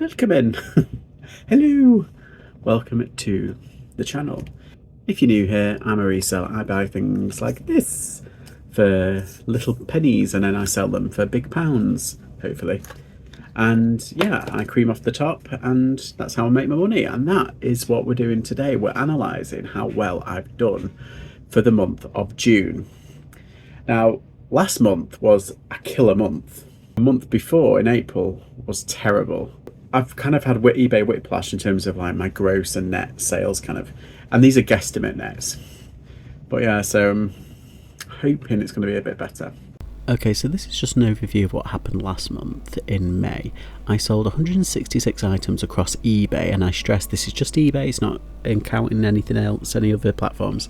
Welcome in. Hello. Welcome to the channel. If you're new here, I'm a reseller. I buy things like this for little pennies and then I sell them for big pounds, hopefully. And yeah, I cream off the top and that's how I make my money. And that is what we're doing today. We're analysing how well I've done for the month of June. Now, last month was a killer month. The month before, in April, was terrible. I've kind of had eBay whiplash in terms of like my gross and net sales and these are guesstimate nets. But yeah, so I'm hoping it's going to be a bit better. Okay, so this is just an overview of what happened last month in May. I sold 166 items across eBay, and I stress this is just eBay, it's not counting anything else, any other platforms.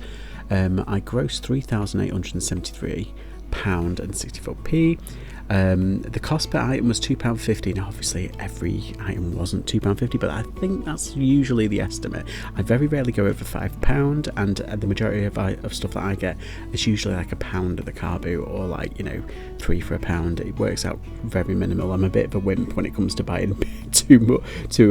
I grossed £3,873.64p. The cost per item was £2.50. Now obviously every item wasn't £2.50, but I think that's usually the estimate. I very rarely go over £5, and the majority of stuff that I get is usually like £1 at the car boot, or like, you know, 3 for £1. It works out very minimal. I'm a bit of a wimp when it comes to buying too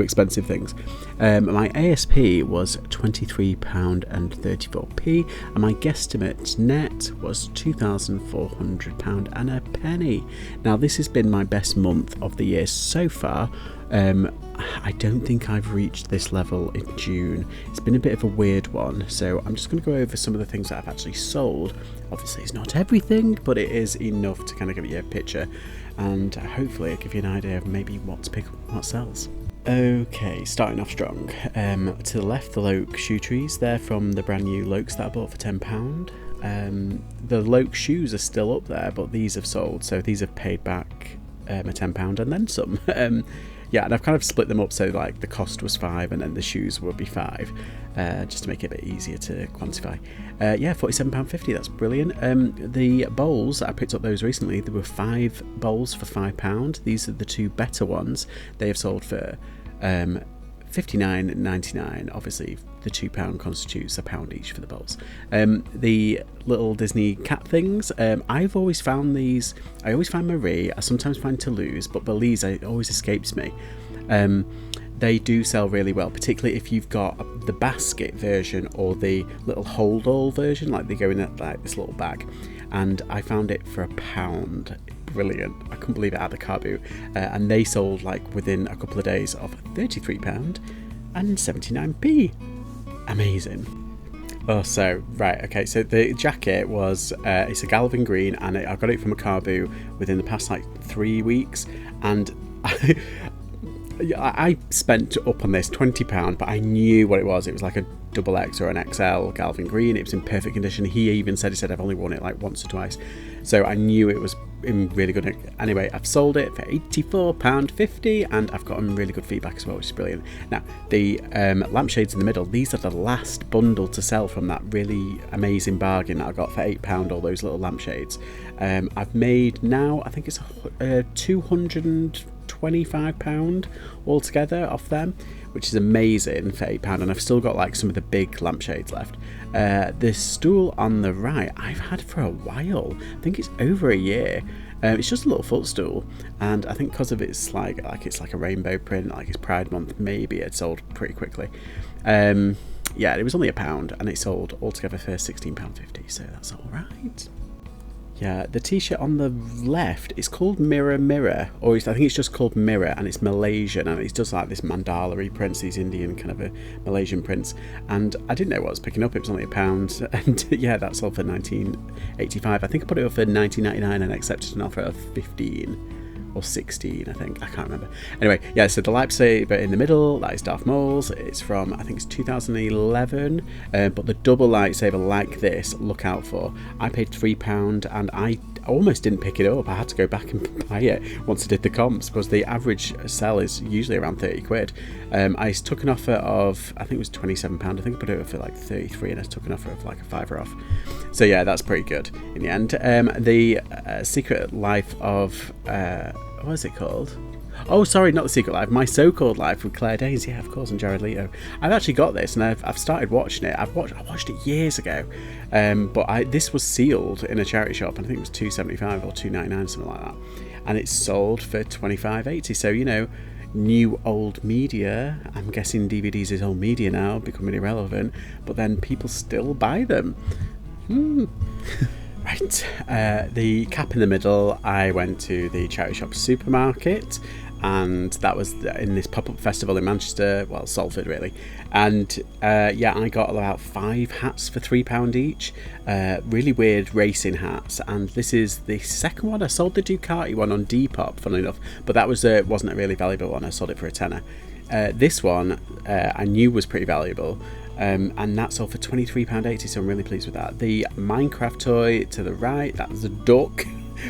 expensive things. My ASP was £23.34p, and my guesstimate net was £2,400 and a penny. Now this has been my best month of the year so far. I don't think I've reached this level in June. It's been a bit of a weird one, so I'm just going to go over some of the things that I've actually sold. Obviously it's not everything, but it is enough to kind of give you a picture, and hopefully it'll give you an idea of maybe what to pick up and what sells. Okay, starting off strong. To the left, the Loke shoe trees. They're from the brand new Lokes that I bought for £10. The Loke shoes are still up there, but these have sold, so these have paid back a £10 and then some. Yeah, and I've kind of split them up so like the cost was £5 and then the shoes will be £5, just to make it a bit easier to quantify. Yeah, £47.50, that's brilliant. The bowls, I picked up those recently. There were 5 bowls for £5. These are the 2 better ones. They have sold for £59.99. Obviously the £2 constitutes £1 each for the bowls. The little Disney cat things, I've always found these. I always find Marie, I sometimes find Toulouse, but Belize always escapes me. They do sell really well, particularly if you've got the basket version or the little hold all version, like they go in like this little bag, and I found it for £1. Brilliant. I couldn't believe it at the car boot, and they sold like within a couple of days of £33 and 79p. Amazing. Oh, so right, okay, so the jacket was it's a Galvin green, and I got it from a car boot within the past like 3 weeks, and I spent up on this £20, but I knew what it was. It was like a XX or an XL Galvin green. It was in perfect condition. He said I've only worn it like once or twice, so I knew it was in really good. Anyway, I've sold it for £84.50, and I've gotten really good feedback as well, which is brilliant. Now the lampshades in the middle, these are the last bundle to sell from that really amazing bargain that I got for £8, all those little lampshades. I've made now, I think it's £225 altogether off them, which is amazing for £8, and I've still got like some of the big lampshades left. This stool on the right I've had for a while. I think it's over a year. It's just a little footstool, and I think because of it's like it's like a rainbow print, like it's Pride Month, maybe it sold pretty quickly. Yeah, it was only £1 and it sold altogether for £16.50, so that's all right. Yeah, the t-shirt on the left is called Mirror Mirror, or I think it's just called Mirror, and it's Malaysian, and it's just like this mandala prints, these Indian kind of a Malaysian prints, and I didn't know what I was picking up. It was only £1, and yeah, that sold for £19.85. I think I put it up for £19.99 and accepted an offer of £15 or £16, I think, I can't remember. Anyway, yeah, so the lightsaber in the middle, that is Darth Maul's. It's from, I think it's 2011, but the double lightsaber like this, look out for. I paid £3, and I almost didn't pick it up. I had to go back and buy it once I did the comps, because the average sell is usually around £30. I took an offer of, I think it was £27. I think I put it up for like 33, and I took an offer of like a £5 off. So yeah, that's pretty good in the end. The Secret Life of what is it called? Oh, sorry, not The Secret Life. My So-Called Life with Claire Danes. Yeah, of course, and Jared Leto. I've actually got this, and I've started watching it. I watched it years ago, but this was sealed in a charity shop, and I think it was $2.75 or $2.99, something like that. And it's sold for $25.80. So, you know, new old media. I'm guessing DVDs is old media now, becoming irrelevant, but then people still buy them. Right, the cap in the middle, I went to the charity shop supermarket, and that was in this pop-up festival in Manchester, well, Salford really, and yeah, I got about 5 hats for £3 each, really weird racing hats, and this is the second one. I sold the Ducati one on Depop, funnily enough, but that wasn't a really valuable one. I sold it for a tenner. This one I knew was pretty valuable, and that sold for £23.80, so I'm really pleased with that. The Minecraft toy to the right, that was a duck,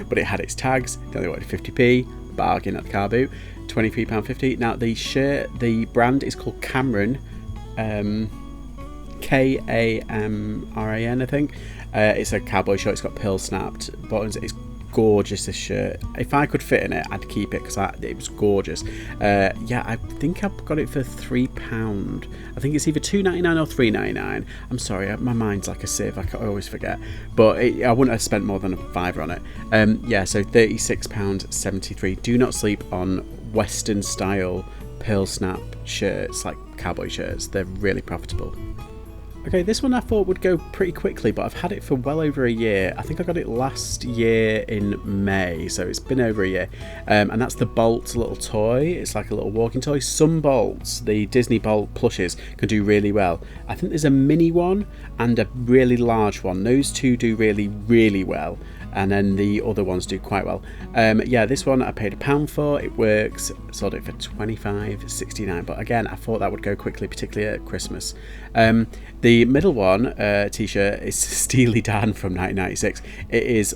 but it had its tags. They only wanted 50p, bargain at the car boot, £23.50. Now the shirt, the brand is called Cameron, Kamran, I think. It's a cowboy shirt. It's got pearl snapped buttons. It's gorgeous, this shirt. If I could fit in it, I'd keep it because it was gorgeous. Yeah, I think I've got it for £3. I think it's either £2.99 or £3.99. I'm sorry, my mind's like a sieve. I always forget, but I wouldn't have spent more than £5 on it. Yeah, so £36.73. Do not sleep on Western style pearl snap shirts, like cowboy shirts. They're really profitable. Okay, this one I thought would go pretty quickly, but I've had it for well over a year. I think I got it last year in May, so it's been over a year. And that's the Bolt little toy. It's like a little walking toy. Some Bolts, the Disney Bolt plushes, can do really well. I think there's a mini one and a really large one. Those two do really, really well. And then the other ones do quite well. Yeah, this one I paid £1 for. It works. Sold it for £25.69. But again, I thought that would go quickly, particularly at Christmas. The middle one t-shirt is Steely Dan from 1996. It is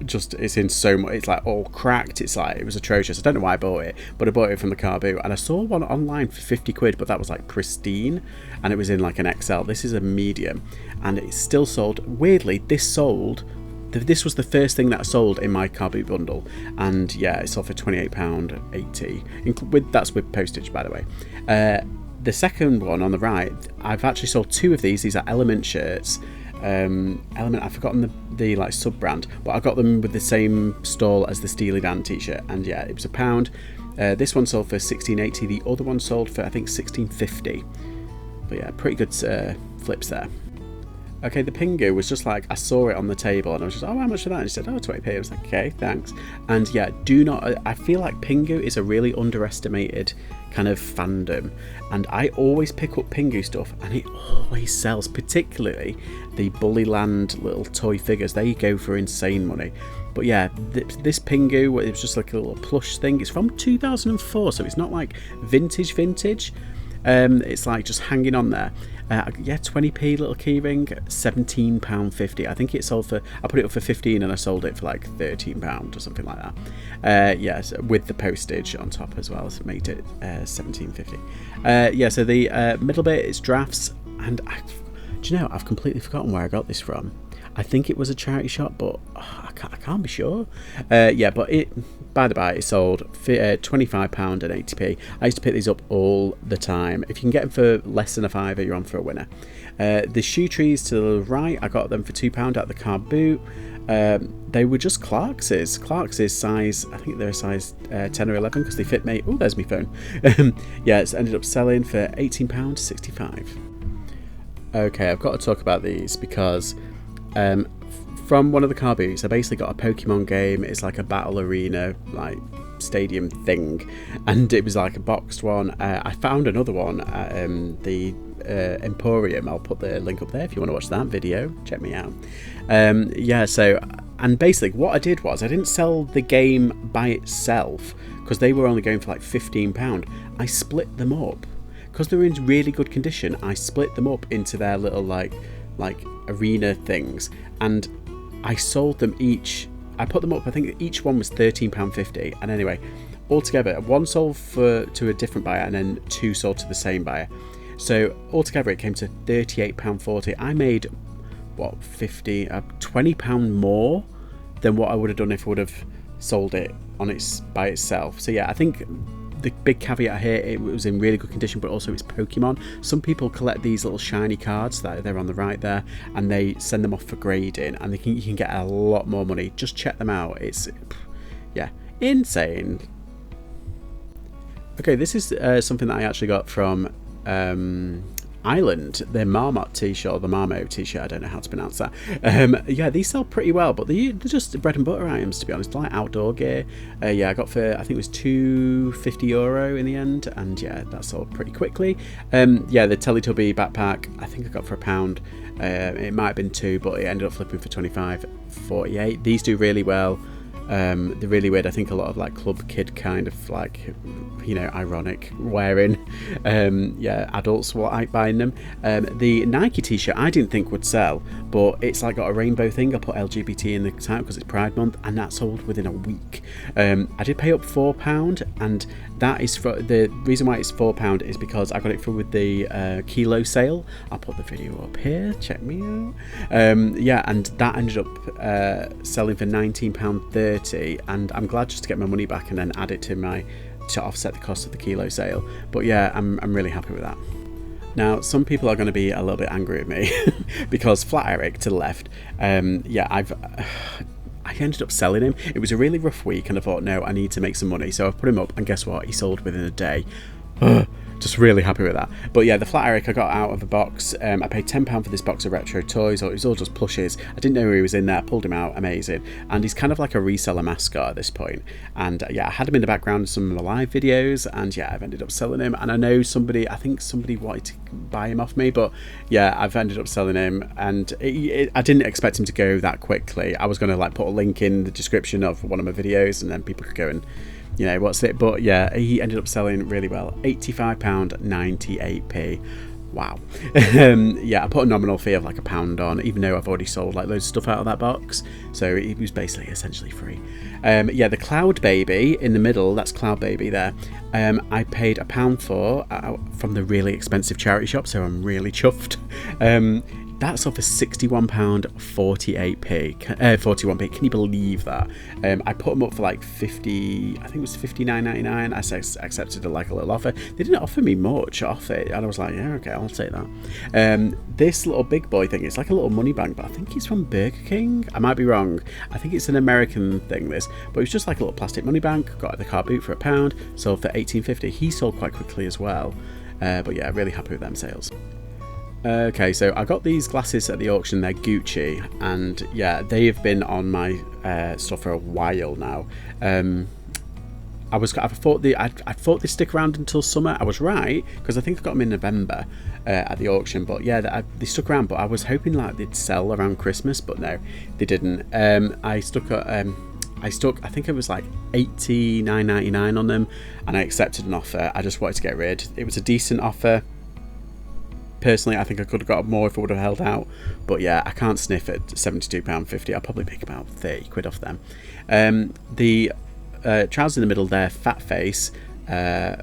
just, it's in so much, it's like all cracked. It's like, it was atrocious. I don't know why I bought it, but I bought it from the car boot, and I saw one online for 50 quid, but that was like pristine, and it was in like an XL. This is a medium, and it's still sold. Weirdly, this was the first thing that I sold in my car boot bundle, and yeah, it sold for £28.80. That's with postage, by the way. The second one on the right, I've actually sold 2 of these. These are Element shirts. Element, I've forgotten the like sub brand, but I got them with the same stall as the Steely Dan t-shirt, and yeah, it was £1. This one sold for £16.80. The other one sold for, I think, £16.50. But yeah, pretty good flips there. Okay, the Pingu was just like, I saw it on the table and I was just, oh, how much for that? And he said, oh, 20p. I was like, okay, thanks. And yeah, I feel like Pingu is a really underestimated kind of fandom, and I always pick up Pingu stuff and it always sells, particularly the Bullyland little toy figures. They go for insane money. But yeah, this Pingu, it was just like a little plush thing. It's from 2004, so it's not like vintage. It's like just hanging on there. Yeah, 20p little keyring, £17.50. I think it sold for, I put it up for 15 and I sold it for like £13 or something like that. Yes, with the postage on top as well, so it made it £17.50. Yeah, so the middle bit is drafts, and do you know, I've completely forgotten where I got this from. I think it was a charity shop, but I can't be sure. Yeah, but by the by, it sold £25.80. I used to pick these up all the time. If you can get them for less than a £5, you're on for a winner. The shoe trees to the right, I got them for £2 at the car boot. They were just Clarks's size, I think they're a size 10 or 11 because they fit me. Oh, there's my phone. Yeah, it's ended up selling for £18.65. Okay, I've got to talk about these because from one of the car boots, I basically got a Pokemon game. It's like a battle arena, like stadium thing, and it was like a boxed one. I found another one at the Emporium. I'll put the link up there if you want to watch that video. Check me out. Yeah, so, and basically what I did was I didn't sell the game by itself because they were only going for like £15. I split them up because they were in really good condition. I split them up into their little like arena things, and I sold them each. I put them up, I think each one was £13.50, and anyway, altogether one sold to a different buyer and then 2 sold to the same buyer, so altogether it came to £38.40. I made what, £20 more than what I would have done if I would have sold it by itself. So yeah, I think the big caveat here, it was in really good condition, but also it's Pokemon. Some people collect these little shiny cards that they're on the right there, and they send them off for grading, and you can get a lot more money. Just check them out. It's, yeah, insane. Okay, this is something that I actually got from Ireland, their Marmot t-shirt, or the Marmot t-shirt, I don't know how to pronounce that. Yeah, these sell pretty well, but they're just bread and butter items, to be honest. They're like outdoor gear. Yeah, I got for, I think it was €250 in the end, and yeah, that sold pretty quickly. Yeah, the Teletubby backpack, I think I got for £1. It might have been £2, but it ended up flipping for 25.48. These do really well. They're really weird. I think a lot of like club kid kind of like, you know, ironic wearing. Yeah, adults were buying them. The Nike t-shirt I didn't think would sell, but it's like got a rainbow thing. I put LGBT in the title because it's Pride Month, and that sold within a week. I did pay up £4, and that is for the reason why it's £4 is because I got it through with the kilo sale. I'll put the video up here. Check me out. Yeah, and that ended up selling for £19.30. And I'm glad just to get my money back and then add it to offset the cost of the kilo sale. But yeah, I'm really happy with that. Now, some people are going to be a little bit angry at me because Flat Eric to the left, yeah, I ended up selling him. It was a really rough week, and I thought, no, I need to make some money. So I put him up, and guess what? He sold within a day. Just really happy with that. But yeah, the Flat Eric I got out of the box. I paid £10 for this box of retro toys. It was all just plushes. I didn't know he was in there. Pulled him out. Amazing. And he's kind of like a reseller mascot at this point. And yeah, I had him in the background of some of the live videos. And yeah, I've ended up selling him. And I know I think somebody wanted to buy him off me. But yeah, I've ended up selling him. And I didn't expect him to go that quickly. I was going to like put a link in the description of one of my videos, and then people could go and, you know, what's it? But yeah, he ended up selling really well. £85.98. Wow. Yeah, I put a nominal fee of like £1 on, even though I've already sold like loads of stuff out of that box. So it was basically essentially free. Yeah, the Cloud Baby in the middle, that's Cloud Baby there. I paid £1 for from the really expensive charity shop, so I'm really chuffed. That's off for £61.48p. 41p. Can you believe that? I put them up for like 50. I think it was $59.99. I accepted like a little offer. They didn't offer me much off it, and I was like, yeah, okay, I'll take that. This little big boy thing, it's like a little money bank, but I think it's from Burger King. I might be wrong. I think it's an American thing, this, but it's just like a little plastic money bank. Got the car boot for £1. Sold for $18.50. He sold quite quickly as well. But yeah, really happy with them sales. Okay, so I got these glasses at the auction. They're Gucci, and yeah, they have been on my stuff for a while now. I thought they'd stick around until summer. I was right, because I think I got them in November at the auction. But yeah, they stuck around. But I was hoping like they'd sell around Christmas, but no, they didn't. I stuck, I think it was like $89.99 on them, and I accepted an offer. I just wanted to get rid. It was a decent offer. Personally, I think I could have got more if I would have held out, but yeah, I can't sniff at £72.50. I'll probably pick about 30 quid off them. The trousers in the middle there, Fat Face, got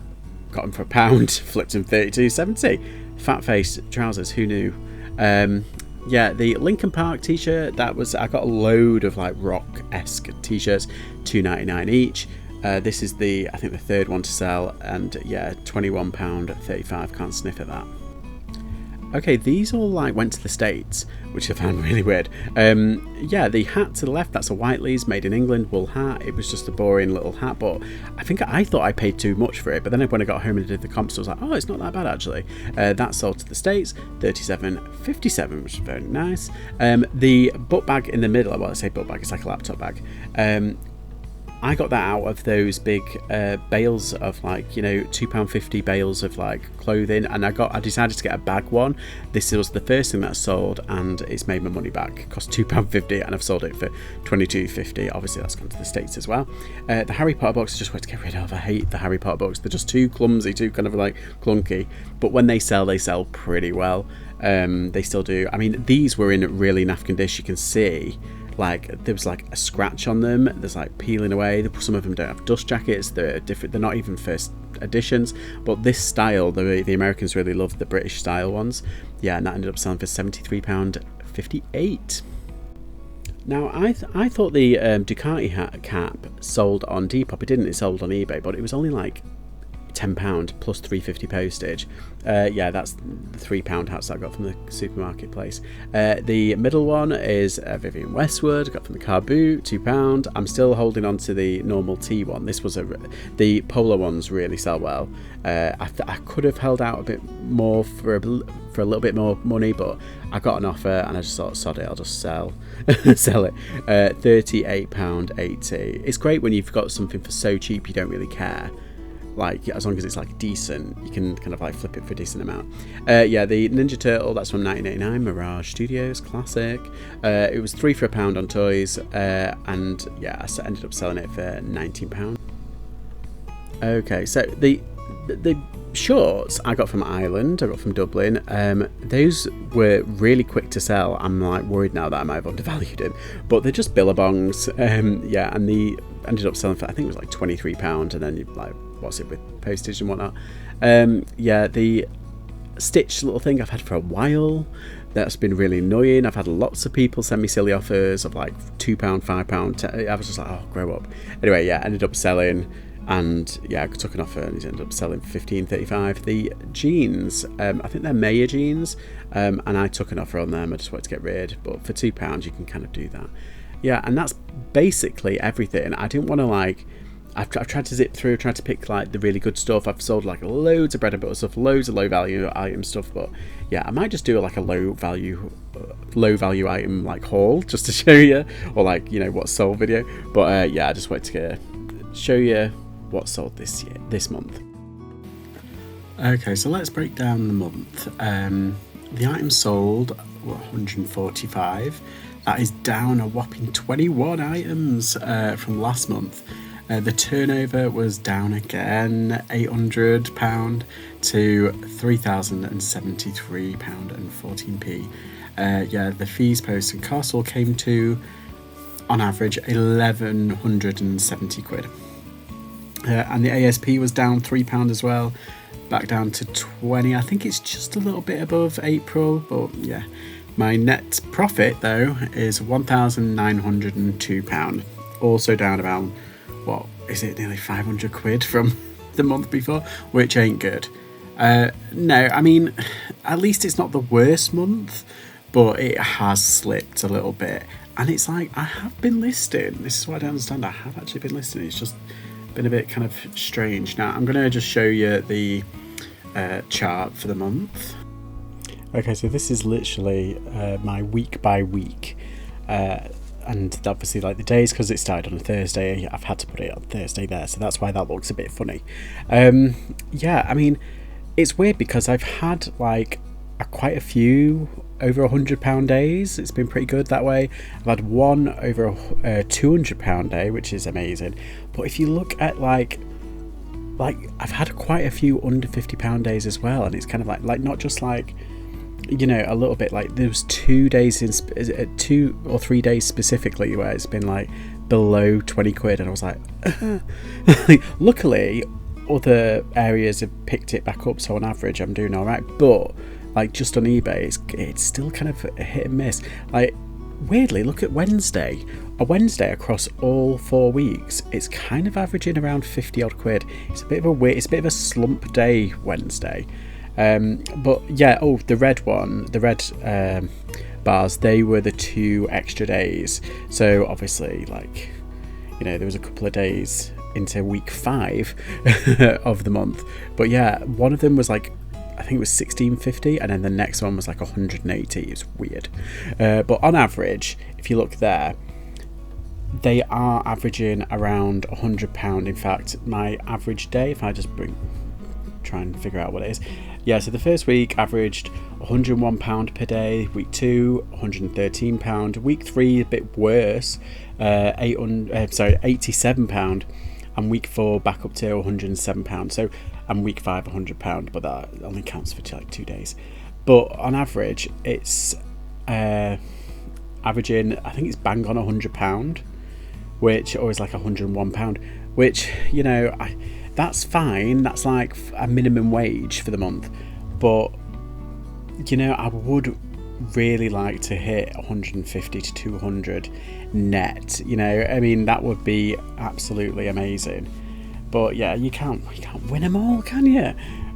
them for £1, flipped them 32.70. Fat Face trousers, who knew? Yeah, the Linkin Park t-shirt, I got a load of like rock-esque t-shirts, £2.99 each. This is I think the third one to sell, and yeah, £21.35. Can't sniff at that. Okay, these all like went to the States, which I found really weird. Yeah, the hat to the left, that's a Whiteley's made in England wool hat. It was just a boring little hat, but I thought I paid too much for it. But then when I got home and did the comps, I was like, oh, it's not that bad actually. That sold to the States, $37.57, which is very nice. The book bag in the middle, well, I say book bag, it's like a laptop bag. I got that out of those big bales of like, you know, £2.50 bales of like clothing, and I decided to get a bag one. This was the first thing that I sold, and it's made my money back. It cost £2.50, and I've sold it for $22.50. Obviously that's gone to the States as well. The Harry Potter box I just want to get rid of. I hate the Harry Potter books. They're just too clumsy, too kind of like clunky, but when they sell pretty well. They still do. I mean, these were in really naff condition. You can see like there was like a scratch on them. There's like peeling away. Some of them don't have dust jackets. They're different. They're not even first editions. But this style, the Americans really loved the British style ones. Yeah, and that ended up selling for £73.58. Now, I thought the Ducati hat cap sold on Depop. It didn't. It sold on eBay, but it was only like £10 plus £3.50 postage. Yeah, that's the £3 house that I got from the supermarket place. The middle one is Vivienne Westwood, got from the car boot, £2. I'm still holding on to the normal tea one. This was the polar ones really sell well. I could have held out a bit more for a little bit more money, but I got an offer and I just thought, sod it, I'll just sell sell it. £38.80. It's great when you've got something for so cheap you don't really care. Like, as long as it's like decent, you can kind of like flip it for a decent amount. Yeah, the Ninja Turtle, that's from 1989, Mirage Studios, classic. It was 3 for £1 on toys, and yeah, I ended up selling it for £19. Okay, so the shorts I got from Ireland, I got from Dublin. Those were really quick to sell. I'm like worried now that I might have undervalued them, but they're just billabongs. Yeah, and they ended up selling for, I think it was like £23, and then you like, what's it with postage and whatnot. Yeah, the Stitch little thing I've had for a while. That's been really annoying. I've had lots of people send me silly offers of like £2, £5. I was just like, oh, grow up. Anyway, yeah, ended up selling. And yeah, I took an offer and he ended up selling for £15.35. The jeans, I think they're Mayer jeans, and I took an offer on them. I just wanted to get rid, but for £2 you can kind of do that. Yeah, and that's basically everything. I didn't want to like, I've tried to zip through, tried to pick like the really good stuff. I've sold like loads of bread and butter stuff, loads of low value item stuff, but yeah, I might just do like a low value item like haul just to show you, or like, you know, what's sold video. But yeah, I just wanted to show you what sold this month. Okay, so let's break down the month. The items sold were 145. That is down a whopping 21 items from last month. The turnover was down again, £800 to £3,073.14p. Yeah, the fees, post and costs all came to, on average, 1,170 quid. And the ASP was down £3 as well, back down to 20. I think it's just a little bit above April, but yeah. My net profit though is £1,902, also down about, what is it, nearly 500 quid from the month before, which ain't good. No, I mean, at least it's not the worst month, but it has slipped a little bit. And it's like, I have been listing. This is what I don't understand. I have actually been listing. It's just been a bit kind of strange. Now I'm going to just show you the chart for the month. Okay, so this is literally my week by week, and obviously like the days, because it started on a Thursday, I've had to put it on Thursday there, so that's why that looks a bit funny. Yeah, I mean, it's weird because I've had like quite a few over £100 days. It's been pretty good that way. I've had one over a £200 day, which is amazing. But if you look at like I've had quite a few under £50 days as well, and it's kind of like not just like, you know, a little bit like there was 2 days in 2 or 3 days specifically where it's been like below 20 quid, and I was like luckily other areas have picked it back up, so on average I'm doing all right. But like just on eBay, it's still kind of a hit and miss. Like weirdly, look at Wednesday. A Wednesday across all 4 weeks, it's kind of averaging around 50 odd quid. It's a bit of a slump day Wednesday. But yeah, oh, the red bars, they were the 2 extra days. So obviously, like, you know, there was a couple of days into week 5 of the month. But yeah, one of them was like, I think it was £16.50, and then the next one was like £180. It's weird. But on average, if you look there, they are averaging around £100. In fact, my average day, if I just try and figure out what it is. Yeah, so the first week averaged £101 per day, week 2 £113, week 3 a bit worse, £87, and week 4 back up to £107. So, and week 5 £100, but that only counts for like 2 days. But on average, it's averaging, I think it's bang on £100, which, or is like £101, which, you know, that's fine. That's like a minimum wage for the month. But, you know, I would really like to hit 150 to 200 net. You know, I mean, that would be absolutely amazing. But yeah, you can't win them all, can you?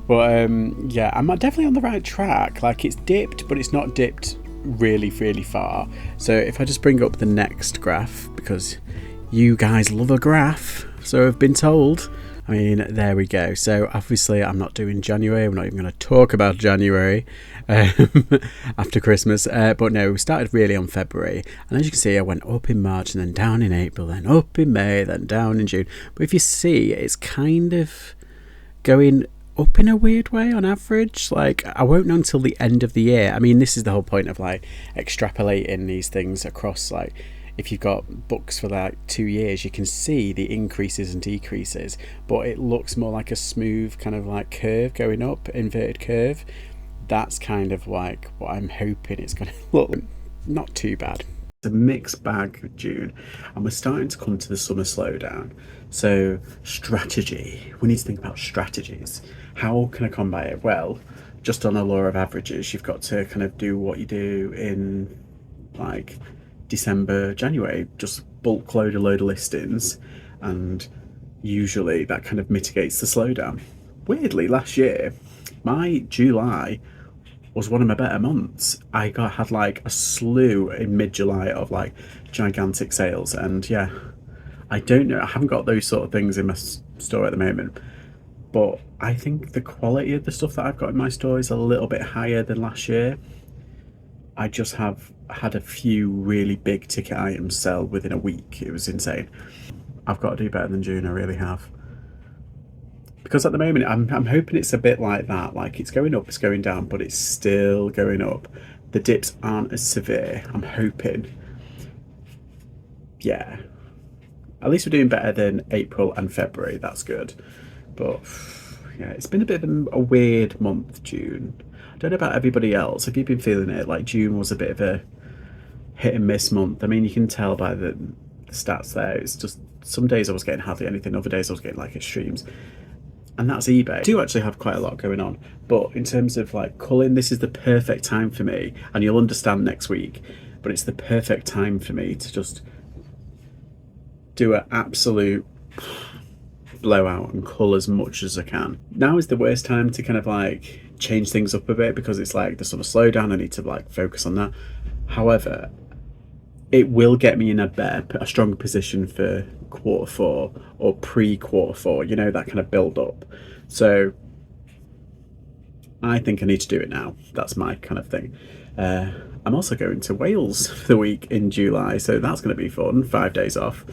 But yeah, I'm definitely on the right track. Like, it's dipped, but it's not dipped really far. So if I just bring up the next graph, because you guys love a graph, so I've been told. I mean, there we go. So obviously I'm not doing January. We're not even going to talk about January after Christmas. But no, we started really on February. And as you can see, I went up in March and then down in April, then up in May, then down in June. But if you see, it's kind of going up in a weird way on average. Like, I won't know until the end of the year. I mean, this is the whole point of like extrapolating these things across, like, if you've got books for like 2 years, you can see the increases and decreases, but it looks more like a smooth kind of like curve going up, inverted curve. That's kind of like what I'm hoping it's going to look. Not too bad. It's a mixed bag of June, and we're starting to come to the summer slowdown. So strategy, we need to think about strategies. How can I combat it? Well, just on a law of averages, you've got to kind of do what you do in like December, January, just bulk load a load of listings, and usually that kind of mitigates the slowdown. Weirdly, last year, my July was one of my better months. I had like a slew in mid-July of like gigantic sales, and yeah, I don't know, I haven't got those sort of things in my store at the moment, but I think the quality of the stuff that I've got in my store is a little bit higher than last year. I just have had a few really big ticket items sell within a week. It was insane. I've got to do better than June, I really have. Because at the moment, I'm hoping it's a bit like that. Like, it's going up, it's going down, but it's still going up. The dips aren't as severe, I'm hoping. Yeah. At least we're doing better than April and February, that's good. But yeah, it's been a bit of a weird month, June. I don't know about everybody else. Have you been feeling it? Like, June was a bit of a hit and miss month. I mean, you can tell by the stats there. It's just some days I was getting hardly anything, other days I was getting like extremes. And that's eBay. I do actually have quite a lot going on, but in terms of like culling, this is the perfect time for me, and you'll understand next week, but it's the perfect time for me to just do an absolute blowout and cull as much as I can. Now is the worst time to kind of like change things up a bit, because it's like the sort of slowdown. I need to like focus on that. However, it will get me in a stronger position for Q4 or pre-Q4, you know, that kind of build up. So I think I need to do it now. That's my kind of thing. I'm also going to Wales for the week in July, so that's going to be fun. 5 days off.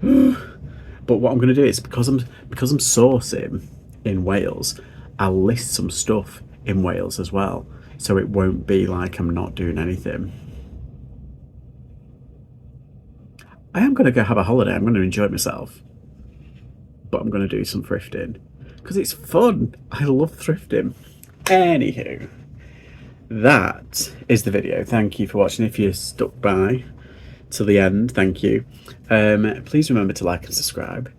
But what I'm going to do is, because I'm sourcing in Wales, I'll list some stuff in Wales as well, so it won't be like I'm not doing anything. I am going to go have a holiday. I'm going to enjoy myself, but I'm going to do some thrifting because it's fun. I love thrifting. Anywho, that is the video. Thank you for watching. If you stuck by till the end, thank you. Please remember to like and subscribe.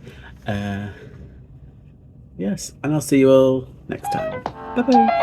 Yes, and I'll see you all next time. Bye bye.